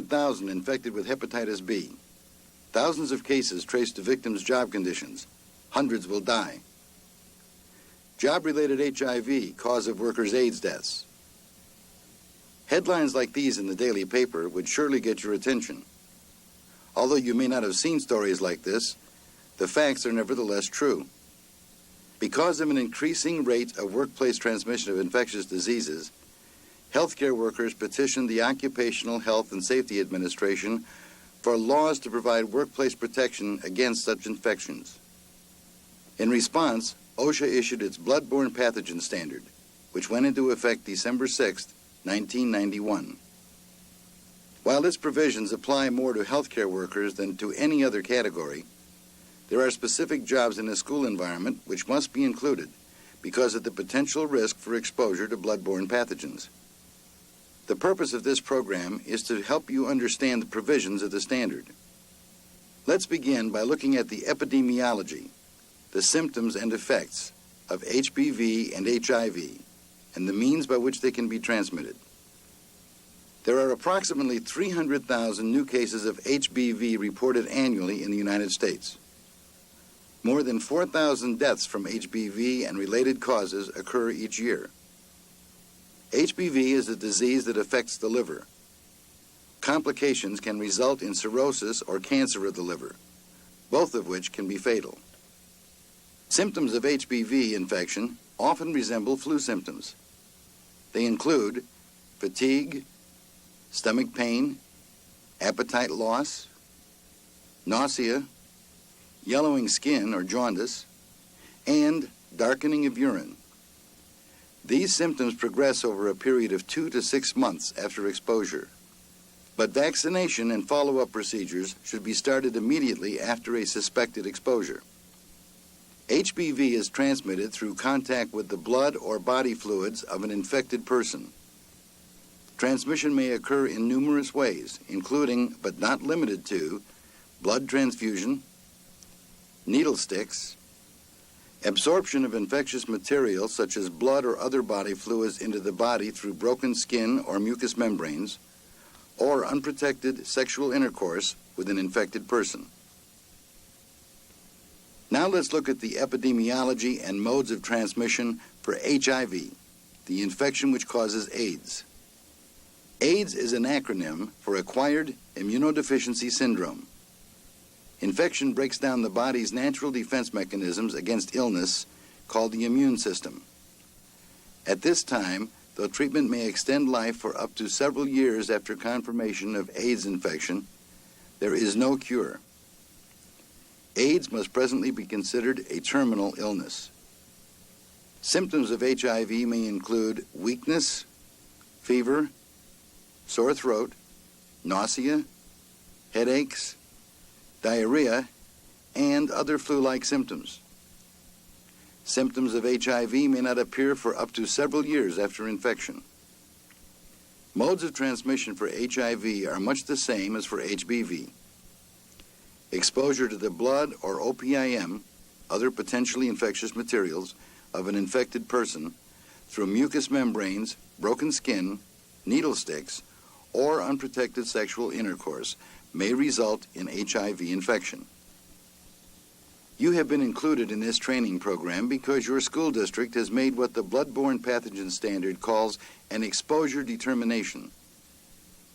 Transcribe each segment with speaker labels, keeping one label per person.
Speaker 1: 300,000 infected with hepatitis B. Thousands of cases traced to victims' job conditions. Hundreds will die. Job-related HIV, cause of workers' AIDS deaths. Headlines like these in the daily paper would surely get your attention. Although you may not have seen stories like this, the facts are nevertheless true. Because of an increasing rate of workplace transmission of infectious diseases, healthcare workers petitioned the Occupational Health and Safety Administration for laws to provide workplace protection against such infections. In response, OSHA issued its Bloodbourne Pathogen Standard, which went into effect December 6, 1991. While its provisions apply more to healthcare workers than to any other category, there are specific jobs in a school environment which must be included because of the potential risk for exposure to bloodborne pathogens. The purpose of this program is to help you understand the provisions of the standard. Let's begin by looking at the epidemiology, the symptoms and effects of HBV and HIV, and the means by which they can be transmitted. There are approximately 300,000 new cases of HBV reported annually in the United States. More than 4,000 deaths from HBV and related causes occur each year. HBV is a disease that affects the liver. Complications can result in cirrhosis or cancer of the liver, both of which can be fatal. Symptoms of HBV infection often resemble flu symptoms. They include fatigue, stomach pain, appetite loss, nausea, yellowing skin or jaundice, and darkening of urine. These symptoms progress over a period of 2 to 6 months after exposure. But vaccination and follow-up procedures should be started immediately after a suspected exposure. HBV is transmitted through contact with the blood or body fluids of an infected person. Transmission may occur in numerous ways, including, but not limited to, blood transfusion, needle sticks, absorption of infectious material such as blood or other body fluids into the body through broken skin or mucous membranes, or unprotected sexual intercourse with an infected person. Now let's look at the epidemiology and modes of transmission for HIV, the infection which causes AIDS. AIDS is an acronym for Acquired Immunodeficiency Syndrome. Infection breaks down the body's natural defense mechanisms against illness, called the immune system. At this time, though treatment may extend life for up to several years after confirmation of AIDS infection, there is no cure. AIDS must presently be considered a terminal illness. Symptoms of HIV may include weakness, fever, sore throat, nausea, headaches, diarrhea, and other flu-like symptoms. Symptoms of HIV may not appear for up to several years after infection. Modes of transmission for HIV are much the same as for HBV. Exposure to the blood or OPIM, other potentially infectious materials, of an infected person through mucous membranes, broken skin, needle sticks, or unprotected sexual intercourse may result in HIV infection. You have been included in this training program because your school district has made what the Bloodborne Pathogen Standard calls an exposure determination.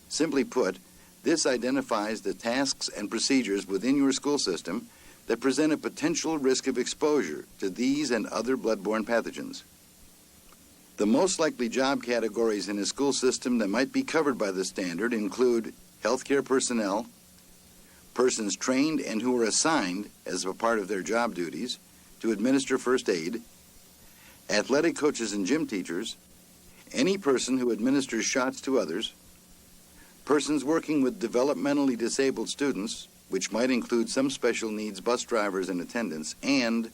Speaker 1: Simply put, this identifies the tasks and procedures within your school system that present a potential risk of exposure to these and other bloodborne pathogens. The most likely job categories in a school system that might be covered by the standard include healthcare personnel, persons trained and who are assigned as a part of their job duties to administer first aid, athletic coaches and gym teachers, any person who administers shots to others, persons working with developmentally disabled students, which might include some special needs bus drivers and attendants, and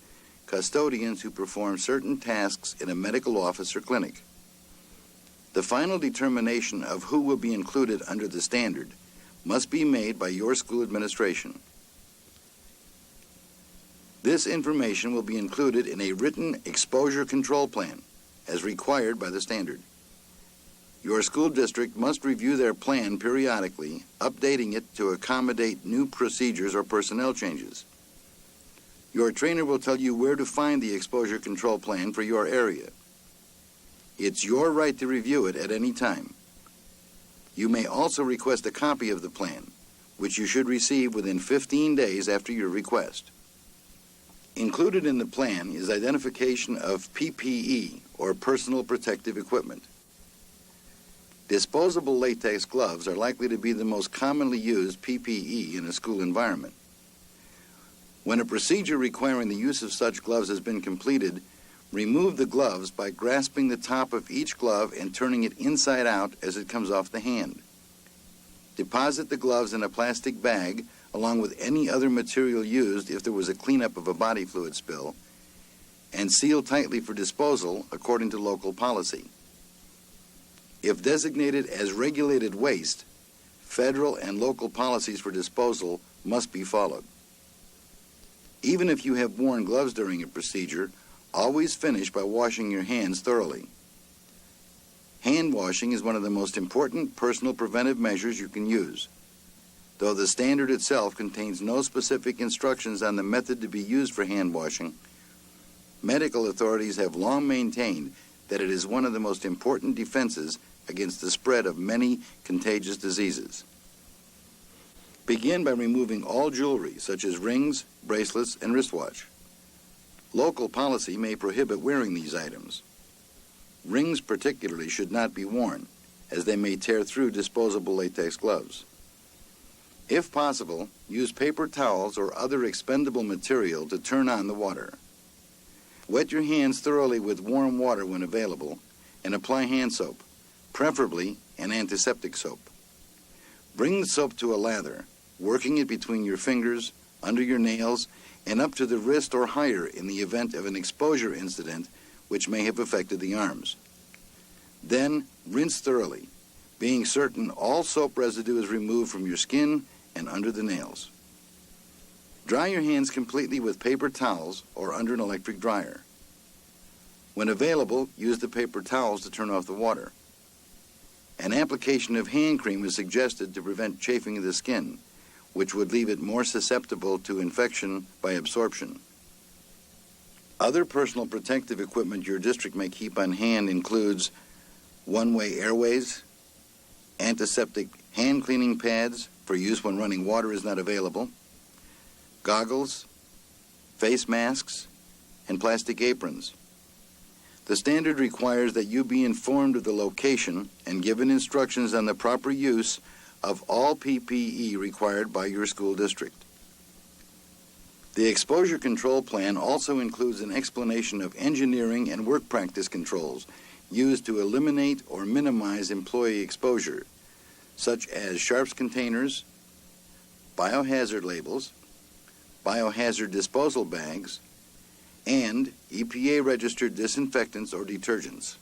Speaker 1: custodians who perform certain tasks in a medical office or clinic. The final determination of who will be included under the standard must be made by your school administration. This information will be included in a written exposure control plan, as required by the standard. Your school district must review their plan periodically, updating it to accommodate new procedures or personnel changes. Your trainer will tell you where to find the exposure control plan for your area. It's your right to review it at any time. You may also request a copy of the plan, which you should receive within 15 days after your request. Included in the plan is identification of PPE, or personal protective equipment. Disposable latex gloves are likely to be the most commonly used PPE in a school environment. When a procedure requiring the use of such gloves has been completed, remove the gloves by grasping the top of each glove and turning it inside out as it comes off the hand. Deposit the gloves in a plastic bag along with any other material used if there was a cleanup of a body fluid spill, and seal tightly for disposal according to local policy. If designated as regulated waste, federal and local policies for disposal must be followed. Even if you have worn gloves during a procedure, always finish by washing your hands thoroughly. Hand washing is one of the most important personal preventive measures you can use. Though the standard itself contains no specific instructions on the method to be used for hand washing, medical authorities have long maintained that it is one of the most important defenses against the spread of many contagious diseases. Begin by removing all jewelry, such as rings, bracelets, and wristwatch. Local policy may prohibit wearing these items. Rings particularly should not be worn, as they may tear through disposable latex gloves. If possible, use paper towels or other expendable material to turn on the water. Wet your hands thoroughly with warm water when available, and apply hand soap, preferably an antiseptic soap. Bring the soap to a lather, working it between your fingers, under your nails, and up to the wrist or higher in the event of an exposure incident which may have affected the arms. Then rinse thoroughly, being certain all soap residue is removed from your skin and under the nails. Dry your hands completely with paper towels or under an electric dryer. When available, use the paper towels to turn off the water. An application of hand cream is suggested to prevent chafing of the skin, which would leave it more susceptible to infection by absorption. Other personal protective equipment your district may keep on hand includes one-way airways, antiseptic hand cleaning pads for use when running water is not available, goggles, face masks, and plastic aprons. The standard requires that you be informed of the location and given instructions on the proper use of all PPE required by your school district. The exposure control plan also includes an explanation of engineering and work practice controls used to eliminate or minimize employee exposure, such as sharps containers, biohazard labels, biohazard disposal bags, and EPA-registered disinfectants or detergents.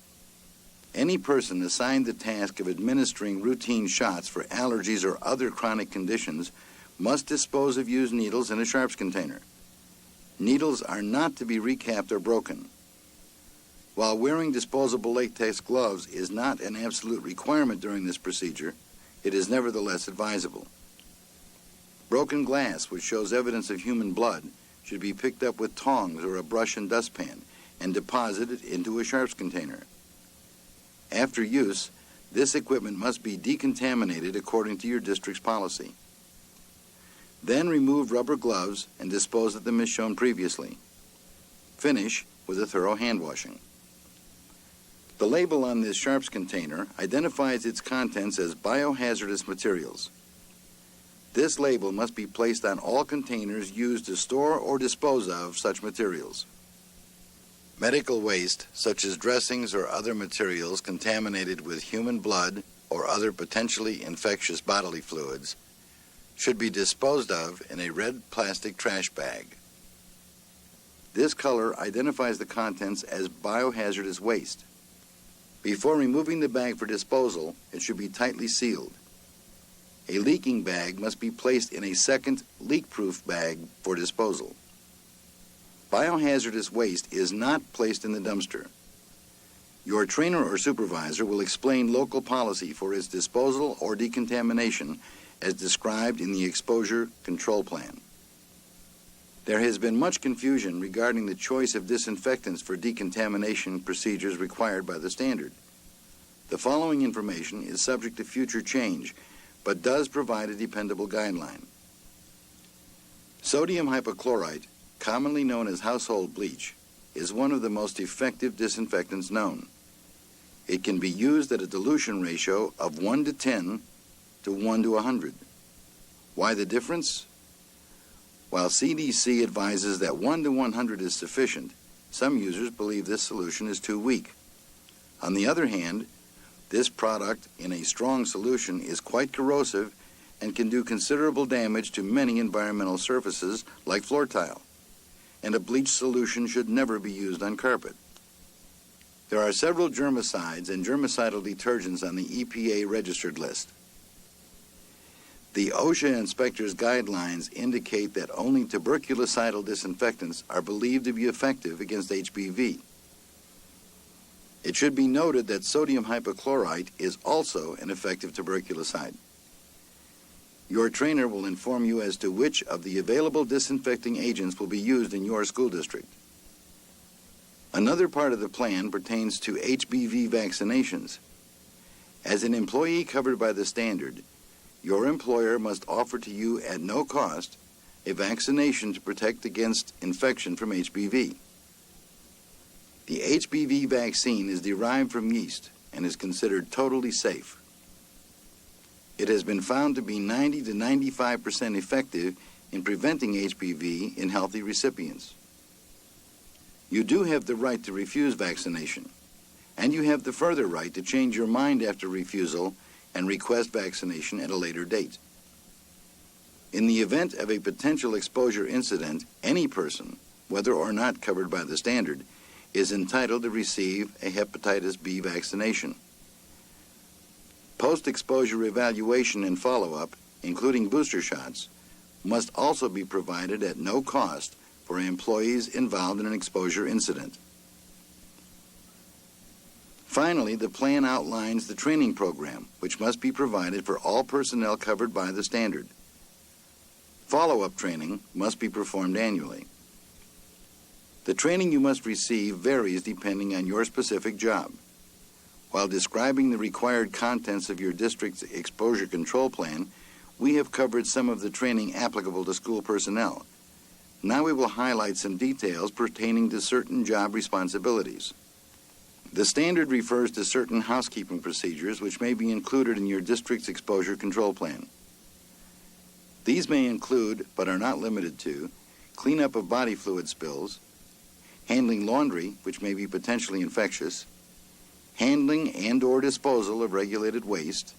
Speaker 1: Any person assigned the task of administering routine shots for allergies or other chronic conditions must dispose of used needles in a sharps container. Needles are not to be recapped or broken. While wearing disposable latex gloves is not an absolute requirement during this procedure, it is nevertheless advisable. Broken glass, which shows evidence of human blood, should be picked up with tongs or a brush and dustpan and deposited into a sharps container. After use, this equipment must be decontaminated according to your district's policy. Then remove rubber gloves and dispose of them as shown previously. Finish with a thorough hand washing. The label on this sharps container identifies its contents as biohazardous materials. This label must be placed on all containers used to store or dispose of such materials. Medical waste, such as dressings or other materials contaminated with human blood or other potentially infectious bodily fluids, should be disposed of in a red plastic trash bag. This color identifies the contents as biohazardous waste. Before removing the bag for disposal, it should be tightly sealed. A leaking bag must be placed in a second leak-proof bag for disposal. Biohazardous waste is not placed in the dumpster. Your trainer or supervisor will explain local policy for its disposal or decontamination as described in the exposure control plan. There has been much confusion regarding the choice of disinfectants for decontamination procedures required by the standard. The following information is subject to future change, but does provide a dependable guideline. Sodium hypochlorite, commonly known as household bleach, is one of the most effective disinfectants known. It can be used at a dilution ratio of 1 to 10 to 1 to 100. Why the difference? While CDC advises that 1 to 100 is sufficient, some users believe this solution is too weak. On the other hand, this product in a strong solution is quite corrosive and can do considerable damage to many environmental surfaces like floor tile, and a bleach solution should never be used on carpet. There are several germicides and germicidal detergents on the EPA registered list. The OSHA inspector's guidelines indicate that only tuberculocidal disinfectants are believed to be effective against HBV. It should be noted that sodium hypochlorite is also an effective tuberculicide. Your trainer will inform you as to which of the available disinfecting agents will be used in your school district. Another part of the plan pertains to HBV vaccinations. As an employee covered by the standard, your employer must offer to you at no cost a vaccination to protect against infection from HBV. The HBV vaccine is derived from yeast and is considered totally safe. It has been found to be 90 to 95% effective in preventing HBV in healthy recipients. You do have the right to refuse vaccination, and you have the further right to change your mind after refusal and request vaccination at a later date. In the event of a potential exposure incident, any person, whether or not covered by the standard, is entitled to receive a hepatitis B vaccination. Post-exposure evaluation and follow-up, including booster shots, must also be provided at no cost for employees involved in an exposure incident. Finally, the plan outlines the training program, which must be provided for all personnel covered by the standard. Follow-up training must be performed annually. The training you must receive varies depending on your specific job. While describing the required contents of your district's exposure control plan, we have covered some of the training applicable to school personnel. Now we will highlight some details pertaining to certain job responsibilities. The standard refers to certain housekeeping procedures which may be included in your district's exposure control plan. These may include, but are not limited to, cleanup of body fluid spills, handling laundry, which may be potentially infectious, handling and/or disposal of regulated waste,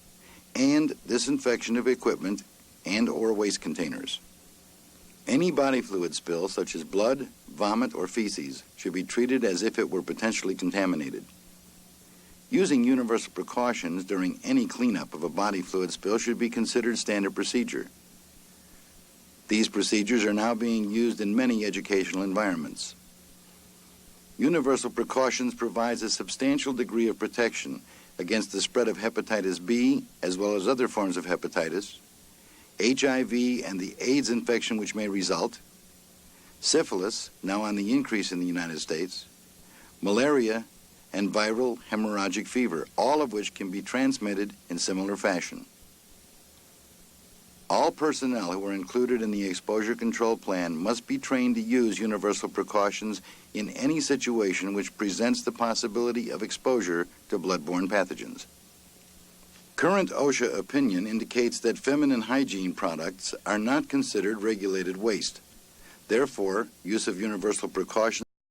Speaker 1: and disinfection of equipment and/or waste containers. Any body fluid spill, such as blood, vomit, or feces, should be treated as if it were potentially contaminated. Using universal precautions during any cleanup of a body fluid spill should be considered standard procedure. These procedures are now being used in many educational environments. Universal precautions provides a substantial degree of protection against the spread of hepatitis B as well as other forms of hepatitis, HIV and the AIDS infection which may result, syphilis, now on the increase in the United States, malaria, and viral hemorrhagic fever, all of which can be transmitted in similar fashion. All personnel who are included in the exposure control plan must be trained to use universal precautions in any situation which presents the possibility of exposure to bloodborne pathogens. Current OSHA opinion indicates that feminine hygiene products are not considered regulated waste. Therefore, use of universal precautions